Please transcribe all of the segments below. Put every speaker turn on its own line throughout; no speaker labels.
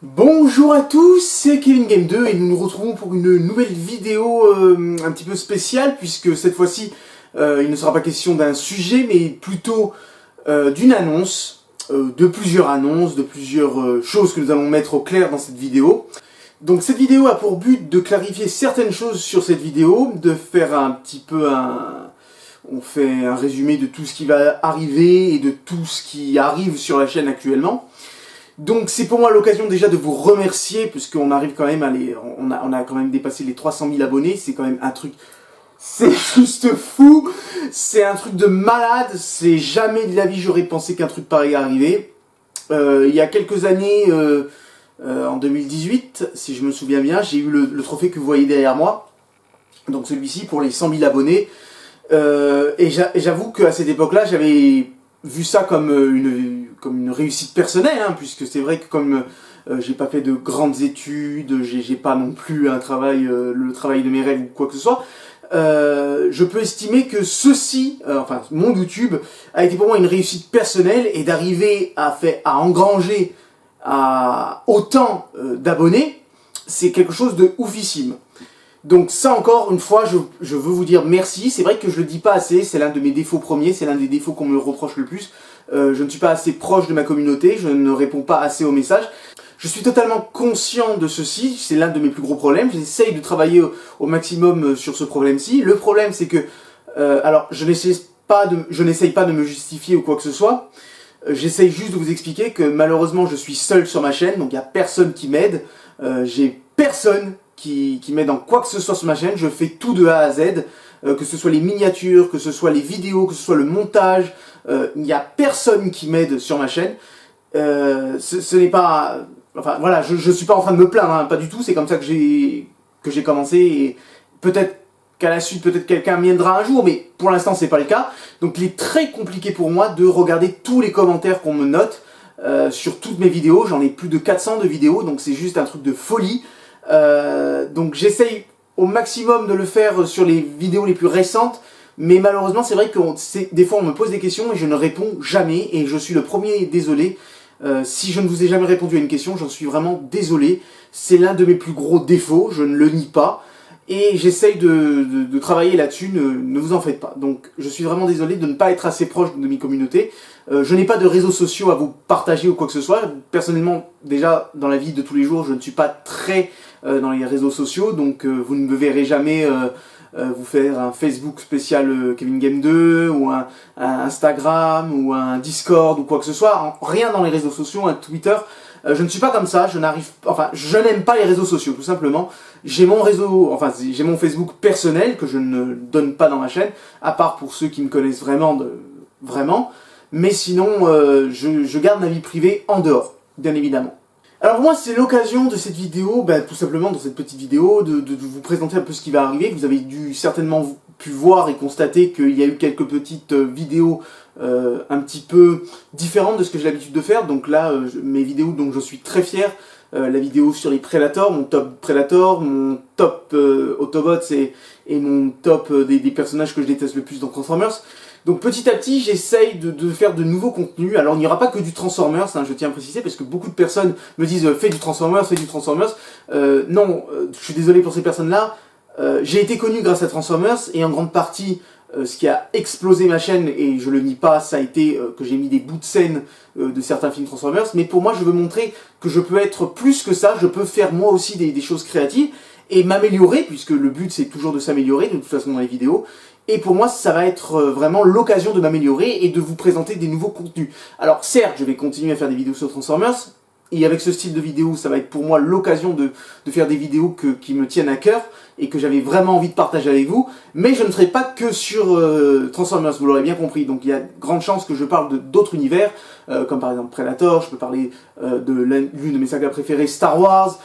Bonjour à tous, c'est Kevin Game 2 et nous nous retrouvons pour une nouvelle vidéo un petit peu spéciale puisque cette fois-ci il ne sera pas question d'un sujet mais plutôt d'une annonce, de plusieurs choses que nous allons mettre au clair dans cette vidéo. Donc cette vidéo a pour but de clarifier certaines choses sur cette vidéo, de faire un petit peu on fait un résumé de tout ce qui va arriver et de tout ce qui arrive sur la chaîne actuellement. Donc c'est pour moi l'occasion déjà de vous remercier, puisqu'on arrive quand même à on a quand même dépassé les 300 000 abonnés, c'est quand même un truc, c'est juste fou, c'est un truc de malade, c'est jamais de la vie j'aurais pensé qu'un truc pareil arrivait. Il y a quelques années, en 2018, si je me souviens bien, j'ai eu le trophée que vous voyez derrière moi, donc celui-ci pour les 100 000 abonnés, et j'avoue qu'à cette époque-là, j'avais vu ça comme une réussite personnelle, hein, puisque c'est vrai que comme j'ai pas fait de grandes études, j'ai pas non plus un travail, le travail de mes rêves ou quoi que ce soit, je peux estimer que enfin mon YouTube a été pour moi une réussite personnelle et d'arriver à engranger autant d'abonnés, c'est quelque chose de oufissime. Donc ça encore une fois, je veux vous dire merci. C'est vrai que je le dis pas assez, c'est l'un de mes défauts premiers, c'est l'un des défauts qu'on me reproche le plus. Je ne suis pas assez proche de ma communauté, je ne réponds pas assez aux messages. Je suis totalement conscient de ceci, c'est l'un de mes plus gros problèmes. J'essaye de travailler au maximum sur ce problème-ci. Le problème c'est que, alors je n'essaye pas de me justifier ou quoi que ce soit. J'essaye juste de vous expliquer que malheureusement je suis seul sur ma chaîne, donc il n'y a personne qui m'aide. J'ai personne qui m'aide en quoi que ce soit sur ma chaîne, je fais tout de A à Z, que ce soit les miniatures, que ce soit les vidéos, que ce soit le montage, il n'y a personne qui m'aide sur ma chaîne. Ce n'est pas... Enfin voilà, je suis pas en train de me plaindre, hein, pas du tout, c'est comme ça que j'ai commencé, et peut-être qu'à la suite, peut-être quelqu'un m'aidera un jour, mais pour l'instant c'est pas le cas. Donc il est très compliqué pour moi de regarder tous les commentaires qu'on me note sur toutes mes vidéos, j'en ai plus de 400 de vidéos, donc c'est juste un truc de folie. Donc j'essaye au maximum de le faire sur les vidéos les plus récentes, mais malheureusement c'est vrai que des fois on me pose des questions et je ne réponds jamais, et je suis le premier désolé. Si je ne vous ai jamais répondu à une question, j'en suis vraiment désolé. C'est l'un de mes plus gros défauts, je ne le nie pas, et j'essaye de travailler là-dessus, ne vous en faites pas. Donc je suis vraiment désolé de ne pas être assez proche de mes communautés. Je n'ai pas de réseaux sociaux à vous partager ou quoi que ce soit. Personnellement, déjà dans la vie de tous les jours, je ne suis pas très dans les réseaux sociaux, donc vous ne me verrez jamais vous faire un Facebook spécial Kevin Game 2, ou un Instagram, ou un Discord, ou quoi que ce soit. Rien dans les réseaux sociaux, un Twitter. Je ne suis pas comme ça, je n'aime pas les réseaux sociaux, tout simplement. J'ai mon Facebook personnel, que je ne donne pas dans ma chaîne, à part pour ceux qui me connaissent vraiment, mais sinon, je garde ma vie privée en dehors, bien évidemment. Alors moi, c'est l'occasion de cette vidéo, tout simplement dans cette petite vidéo, de vous présenter un peu ce qui va arriver. Vous avez dû certainement pu voir et constater qu'il y a eu quelques petites vidéos un petit peu différentes de ce que j'ai l'habitude de faire. Donc là, mes vidéos dont je suis très fier, la vidéo sur les Predators, mon top Predator, mon top Autobots et mon top des personnages que je déteste le plus dans Transformers. Donc petit à petit, j'essaye de faire de nouveaux contenus. Alors il n'y aura pas que du Transformers, hein, je tiens à préciser, parce que beaucoup de personnes me disent fais du Transformers, fais du Transformers. Non, je suis désolé pour ces personnes-là. J'ai été connu grâce à Transformers, et en grande partie, ce qui a explosé ma chaîne, et je le nie pas, ça a été que j'ai mis des bouts de scène de certains films Transformers. Mais pour moi, je veux montrer que je peux être plus que ça, je peux faire moi aussi des choses créatives, et m'améliorer, puisque le but c'est toujours de s'améliorer, de toute façon dans les vidéos. Et pour moi, ça va être vraiment l'occasion de m'améliorer et de vous présenter des nouveaux contenus. Alors certes, je vais continuer à faire des vidéos sur Transformers, et avec ce style de vidéo, ça va être pour moi l'occasion de faire des vidéos qui me tiennent à cœur, et que j'avais vraiment envie de partager avec vous, mais je ne serai pas que sur Transformers, vous l'aurez bien compris. Donc il y a de grandes chances que je parle d'autres univers, comme par exemple Predator, je peux parler de l'une de mes sagas préférées, Star Wars,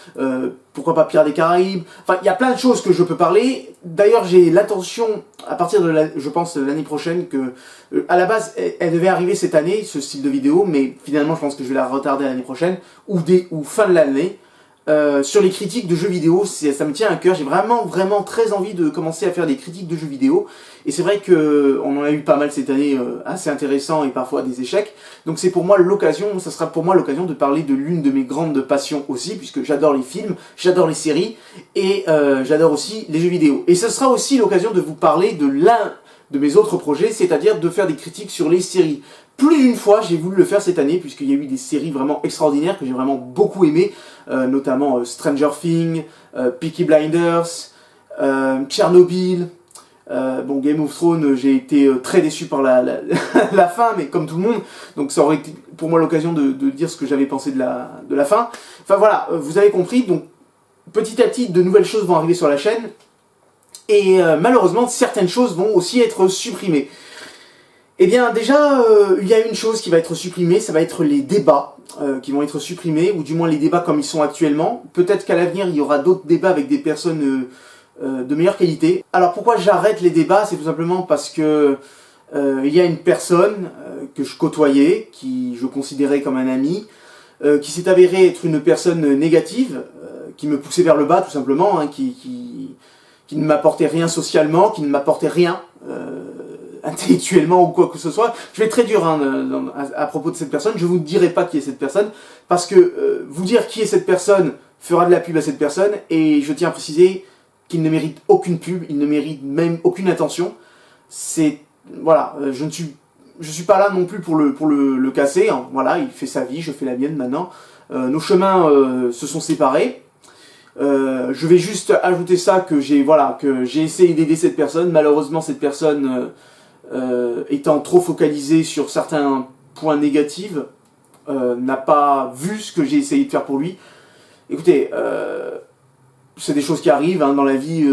pourquoi pas Pirates des Caraïbes, enfin il y a plein de choses que je peux parler. D'ailleurs j'ai l'intention, à partir de je pense l'année prochaine, que à la base elle devait arriver cette année, ce style de vidéo, mais finalement je pense que je vais la retarder à l'année prochaine, ou fin de l'année. sur les critiques de jeux vidéo. Ça me tient à cœur, j'ai vraiment très envie de commencer à faire des critiques de jeux vidéo. Et c'est vrai qu'on en a eu pas mal cette année, assez intéressant et parfois des échecs. Donc c'est pour moi l'occasion, ça sera pour moi l'occasion de parler de l'une de mes grandes passions aussi, puisque j'adore les films, j'adore les séries, et j'adore aussi les jeux vidéo. Et ce sera aussi l'occasion de vous parler de l'un de mes autres projets, c'est-à-dire de faire des critiques sur les séries. Plus d'une fois, j'ai voulu le faire cette année, puisqu'il y a eu des séries vraiment extraordinaires que j'ai vraiment beaucoup aimées, notamment Stranger Things, Peaky Blinders, Tchernobyl. Bon, Game of Thrones, j'ai été très déçu par la fin, mais comme tout le monde, donc ça aurait été pour moi l'occasion de dire ce que j'avais pensé de la fin. Enfin voilà, vous avez compris, donc petit à petit, de nouvelles choses vont arriver sur la chaîne, et malheureusement, certaines choses vont aussi être supprimées. Eh bien déjà, il y a une chose qui va être supprimée, ça va être les débats qui vont être supprimés, ou du moins les débats comme ils sont actuellement. Peut-être qu'à l'avenir, il y aura d'autres débats avec des personnes de meilleure qualité. Alors pourquoi j'arrête les débats? C'est tout simplement parce que il y a une personne que je côtoyais, qui je considérais comme un ami, qui s'est avérée être une personne négative, qui me poussait vers le bas tout simplement, hein, qui ne m'apportait rien socialement, qui ne m'apportait rien intellectuellement ou quoi que ce soit. Je vais être très dur hein, à propos de cette personne, je ne vous dirai pas qui est cette personne, parce que vous dire qui est cette personne fera de la pub à cette personne, et je tiens à préciser qu'il ne mérite aucune pub, il ne mérite même aucune attention. C'est... Voilà, je suis pas là non plus pour le casser, hein. Voilà, il fait sa vie, je fais la mienne maintenant. Nos chemins se sont séparés. Je vais juste ajouter ça, que j'ai essayé d'aider cette personne. Malheureusement, cette personne, étant trop focalisée sur certains points négatifs, n'a pas vu ce que j'ai essayé de faire pour lui. Écoutez, c'est des choses qui arrivent, hein, dans la vie,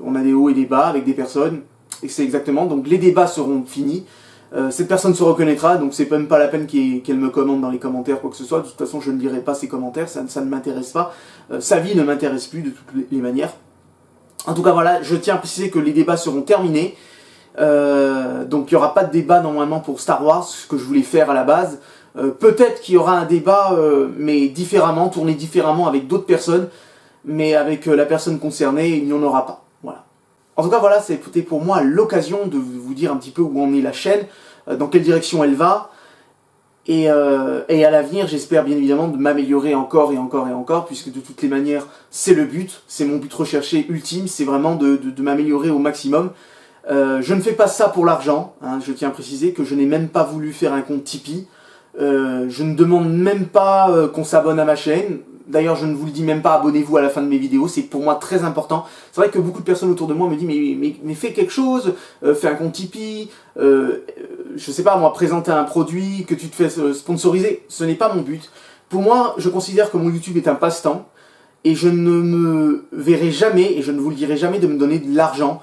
on a des hauts et des bas avec des personnes, et c'est exactement, donc les débats seront finis. Cette personne se reconnaîtra, donc c'est même pas la peine qu'elle me commente dans les commentaires, quoi que ce soit. De toute façon, je ne lirai pas ses commentaires, ça ne m'intéresse pas. Sa vie ne m'intéresse plus de toutes les manières. En tout cas, voilà, je tiens à préciser que les débats seront terminés. Donc il n'y aura pas de débat normalement pour Star Wars, ce que je voulais faire à la base. Peut-être qu'il y aura un débat, mais différemment, tourné différemment avec d'autres personnes, mais avec la personne concernée, il n'y en aura pas. Voilà. En tout cas, voilà, c'était pour moi l'occasion de vous dire un petit peu où en est la chaîne, dans quelle direction elle va, et à l'avenir, j'espère bien évidemment de m'améliorer encore et encore et encore, puisque de toutes les manières, c'est le but, c'est mon but recherché ultime, c'est vraiment de m'améliorer au maximum. Je ne fais pas ça pour l'argent, hein, je tiens à préciser que je n'ai même pas voulu faire un compte Tipeee. Je ne demande même pas qu'on s'abonne à ma chaîne. D'ailleurs, je ne vous le dis même pas, abonnez-vous à la fin de mes vidéos, c'est pour moi très important. C'est vrai que beaucoup de personnes autour de moi me disent mais fais quelque chose, fais un compte Tipeee, je sais pas moi, présenter un produit, que tu te fais sponsoriser. Ce n'est pas mon but. Pour moi, je considère que mon YouTube est un passe-temps, et je ne me verrai jamais, et je ne vous le dirai jamais, de me donner de l'argent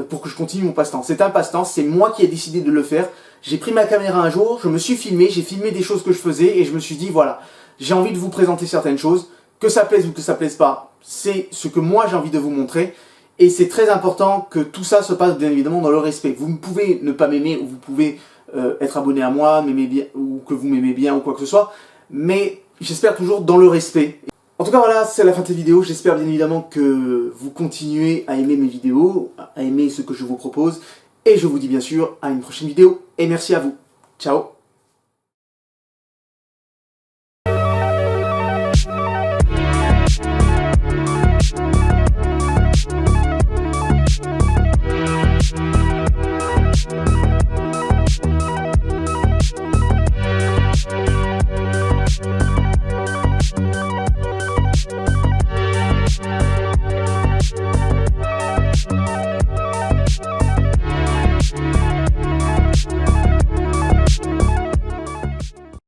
pour que je continue mon passe-temps. C'est un passe-temps, c'est moi qui ai décidé de le faire. J'ai pris ma caméra un jour, je me suis filmé, j'ai filmé des choses que je faisais, et je me suis dit voilà, j'ai envie de vous présenter certaines choses, que ça plaise ou que ça plaise pas, c'est ce que moi j'ai envie de vous montrer, et c'est très important que tout ça se passe bien évidemment dans le respect. Vous pouvez ne pas m'aimer, ou vous pouvez être abonné à moi, m'aimer bien, ou que vous m'aimez bien, ou quoi que ce soit, mais j'espère toujours dans le respect. En tout cas voilà, c'est la fin de cette vidéo, j'espère bien évidemment que vous continuez à aimer mes vidéos, à aimer ce que je vous propose, et je vous dis bien sûr à une prochaine vidéo, et merci à vous. Ciao.